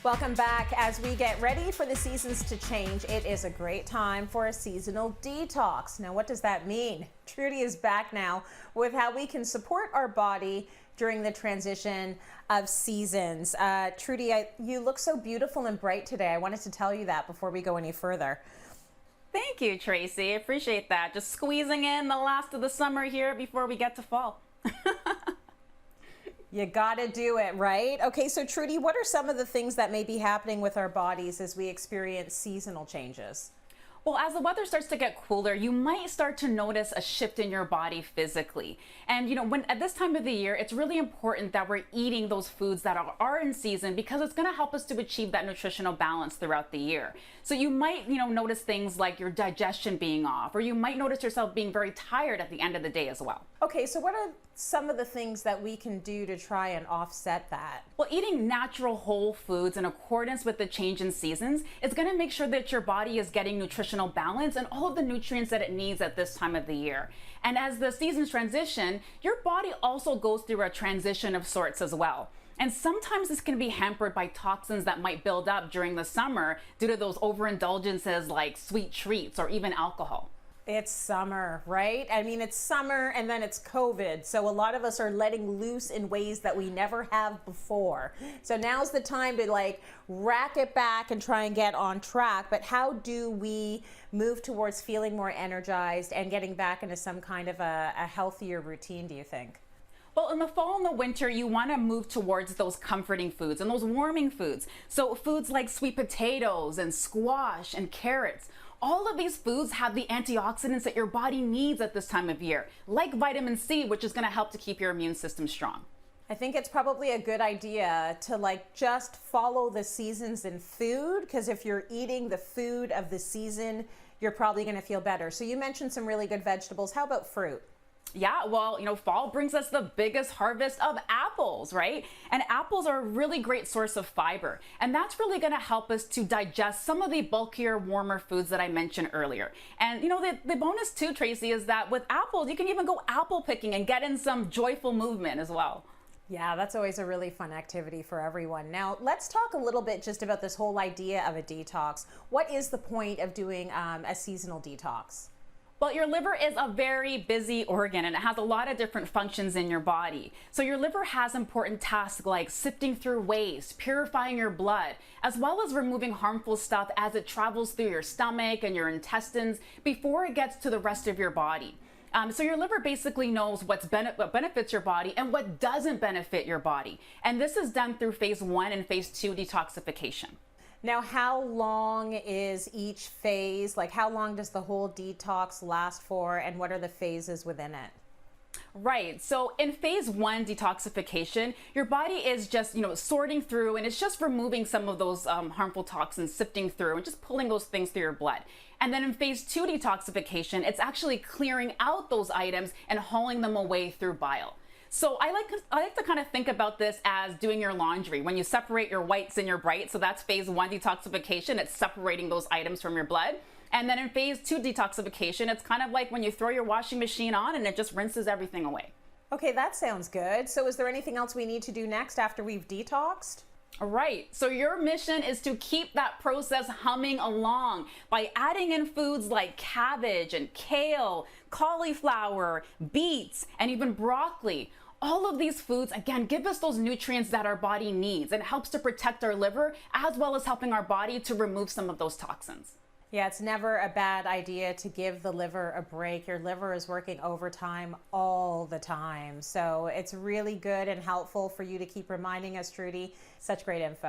Welcome back. As we get ready for the seasons to change, it is a great time for a seasonal detox. Now, what does that mean? Trudy is back now with how we can support our body during the transition of seasons. Trudy, you look so beautiful and bright today. I wanted to tell you that before we go any further. Thank you, Tracy. I appreciate that. Just squeezing in the last of the summer here before we get to fall. You gotta do it, right? Okay, so Trudy, what are some of the things that may be happening with our bodies as we experience seasonal changes? Well, as the weather starts to get cooler, you might start to notice a shift in your body physically. And when at this time of the year, it's really important that we're eating those foods that are in season, because it's going to help us to achieve that nutritional balance throughout the year. So you might, notice things like your digestion being off, or you might notice yourself being very tired at the end of the day as well. Okay, so what are some of the things that we can do to try and offset that? Well, eating natural whole foods in accordance with the change in seasons is going to make sure that your body is getting nutritional balance and all of the nutrients that it needs at this time of the year. And as the seasons transition, your body also goes through a transition of sorts as well. And sometimes this can be hampered by toxins that might build up during the summer due to those overindulgences like sweet treats or even alcohol. It's summer, right? I mean, it's summer and then it's COVID. So a lot of us are letting loose in ways that we never have before. So now's the time to rack it back and try and get on track. But how do we move towards feeling more energized and getting back into some kind of a healthier routine, do you think? Well, in the fall and the winter, you want to move towards those comforting foods and those warming foods. So foods like sweet potatoes and squash and carrots. All of these foods have the antioxidants that your body needs at this time of year, like vitamin C, which is going to help to keep your immune system strong. I think it's probably a good idea to just follow the seasons in food, because if you're eating the food of the season, you're probably going to feel better. So you mentioned some really good vegetables. How about fruit? Yeah, well, fall brings us the biggest harvest of apples, right? And apples are a really great source of fiber. And that's really going to help us to digest some of the bulkier, warmer foods that I mentioned earlier. And, the bonus too, Tracy, is that with apples, you can even go apple picking and get in some joyful movement as well. Yeah, that's always a really fun activity for everyone. Now, let's talk a little bit just about this whole idea of a detox. What is the point of doing a seasonal detox? Well, your liver is a very busy organ and it has a lot of different functions in your body. So your liver has important tasks like sifting through waste, purifying your blood, as well as removing harmful stuff as it travels through your stomach and your intestines before it gets to the rest of your body. So your liver basically knows what benefits your body and what doesn't benefit your body. And this is done through phase 1 and phase 2 detoxification. Now, how long is each phase? How long does the whole detox last for, and what are the phases within it? Right. So in phase 1 detoxification, your body is just, sorting through, and it's just removing some of those harmful toxins, sifting through and just pulling those things through your blood. And then in phase 2 detoxification, it's actually clearing out those items and hauling them away through bile. So I like to kind of think about this as doing your laundry. When you separate your whites and your brights, so that's phase 1 detoxification. It's separating those items from your blood. And then in phase 2 detoxification, it's kind of like when you throw your washing machine on and it just rinses everything away. Okay, that sounds good. So is there anything else we need to do next after we've detoxed? All right, so your mission is to keep that process humming along by adding in foods like cabbage and kale, cauliflower, beets, and even broccoli. All of these foods, again, give us those nutrients that our body needs, and it helps to protect our liver as well as helping our body to remove some of those toxins. Yeah, it's never a bad idea to give the liver a break. Your liver is working overtime all the time. So it's really good and helpful for you to keep reminding us, Trudy. Such great info.